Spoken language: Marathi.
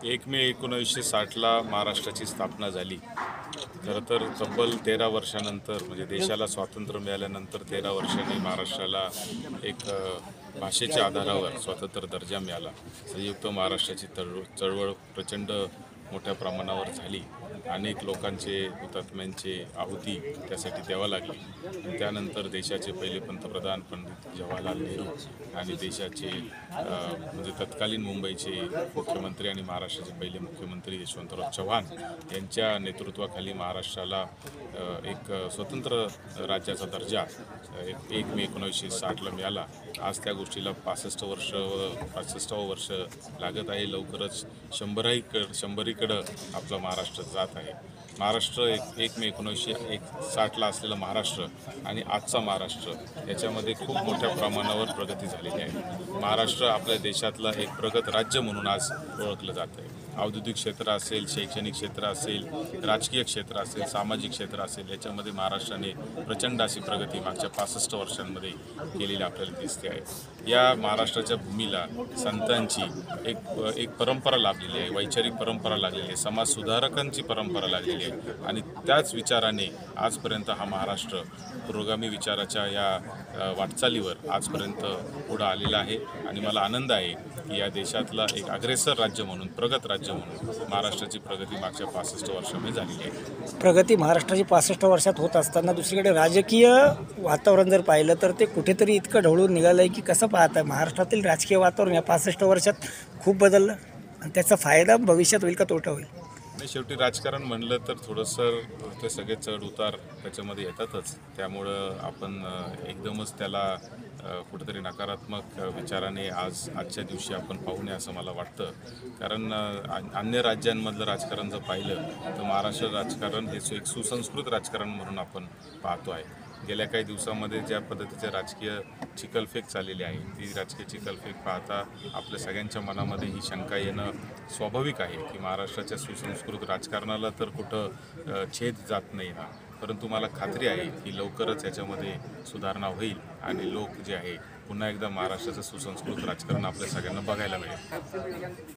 1 मे 1960ला महाराष्ट्राची स्थापना झाली। खरं तर तब्बल 13 वर्षानंतर म्हणजे देशाला स्वातंत्र्य मिळाल्यानंतर 13 वर्षांनी महाराष्ट्राला एक भाषेच्या आधारावर स्वतंत्र दर्जा मिळाला। संयुक्त महाराष्ट्राची चळवळ प्रचंड मोठ्या प्रमाणावर झाली। अनेक लोकांचे हुतात्म्यांचे आहुती त्यासाठी द्यावा लागली आणि त्यानंतर देशाचे पहिले पंतप्रधान पंडित जवाहरलाल नेहरू आणि देशाचे म्हणजे तत्कालीन मुंबईचे मुख्यमंत्री आणि महाराष्ट्राचे पहिले मुख्यमंत्री यशवंतराव चव्हाण यांच्या नेतृत्वाखाली महाराष्ट्राला एक स्वतंत्र राज्याचा दर्जा 1 मे 1960ला मिळाला। आज त्या गोष्टीला 65वं वर्ष लागत आहे। लवकरच 100कडं आपला महाराष्ट्र जात आहे। महाराष्ट्र 1 मे 1960ला असलेला महाराष्ट्र आणि आजचा महाराष्ट्र याच्यामध्ये खूप मोठ्या प्रमाणावर प्रगती झालेली आहे। महाराष्ट्र आपल्या देशातला एक प्रगत राज्य म्हणून आज ओळखलं जात आहे। औद्योगिक क्षेत्र असेल, शैक्षणिक क्षेत्र असेल, राजकीय क्षेत्र असेल, सामाजिक क्षेत्र असेल, याच्यामध्ये महाराष्ट्राने प्रचंड अशी प्रगती मागच्या 65 वर्षांमध्ये केलेली आपल्याला दिसते आहे। या महाराष्ट्राच्या भूमीला संतांची एक परंपरा लाभलेली आहे, वैचारिक परंपरा लागलेली आहे, समाज सुधारकांची परंपरा लागलेली आहे आणि त्याच विचाराने आजपर्यंत हा महाराष्ट्र पुरोगामी विचाराच्या या वाटचालीवर आजपर्यंत पुढं आलेला आहे आणि मला आनंद आहे की या देशातला एक अग्रेसर राज्य म्हणून, प्रगत राज्य म्हणून महाराष्ट्राची प्रगती मागच्या 65 वर्षांमध्ये झालेली आहे। प्रगती महाराष्ट्राची 65 वर्षात होत असताना दुसरीकडे राजकीय वातावरण जर पाहिलं तर ते कुठेतरी इतकं ढवळून निघालं आहे की कसं पाहता महाराष्ट्रातील राजकीय वातावरण या 65 वर्षात खूप बदललं आणि त्याचा फायदा भविष्यात होईल का तोटा होईल? आणि शेवटी राजकारण म्हणलं तर थोडंसं ते सगळे चढ उतार त्याच्यामध्ये येतातच। त्यामुळं आपण एकदमच त्याला कुठेतरी नकारात्मक विचाराने आजच्या दिवशी आपण पाहू नये असं मला वाटतं। कारण अन्य राज्यांमधलं राजकारण जर पाहिलं तर महाराष्ट्र राजकारण हे एक सुसंस्कृत राजकारण म्हणून आपण पाहतो आहे। गेल्या काही दिवसांमध्ये ज्या पद्धतीचे राजकीय चिखलफेक चाललेली आहे ती राजकीय चिखलफेक पाहता आपल्या सगळ्यांच्या मनामध्ये ही शंका येणं स्वाभाविक आहे की महाराष्ट्राच्या सुसंस्कृत राजकारणाला तर कुठं छेद जात नाही ना, परंतु मला खात्री आहे की लवकरच याच्यामध्ये सुधारणा होईल आणि लोक जे आहे पुन्हा एकदा महाराष्ट्राचं सुसंस्कृत राजकारण आपल्या सगळ्यांना बघायला मिळेल।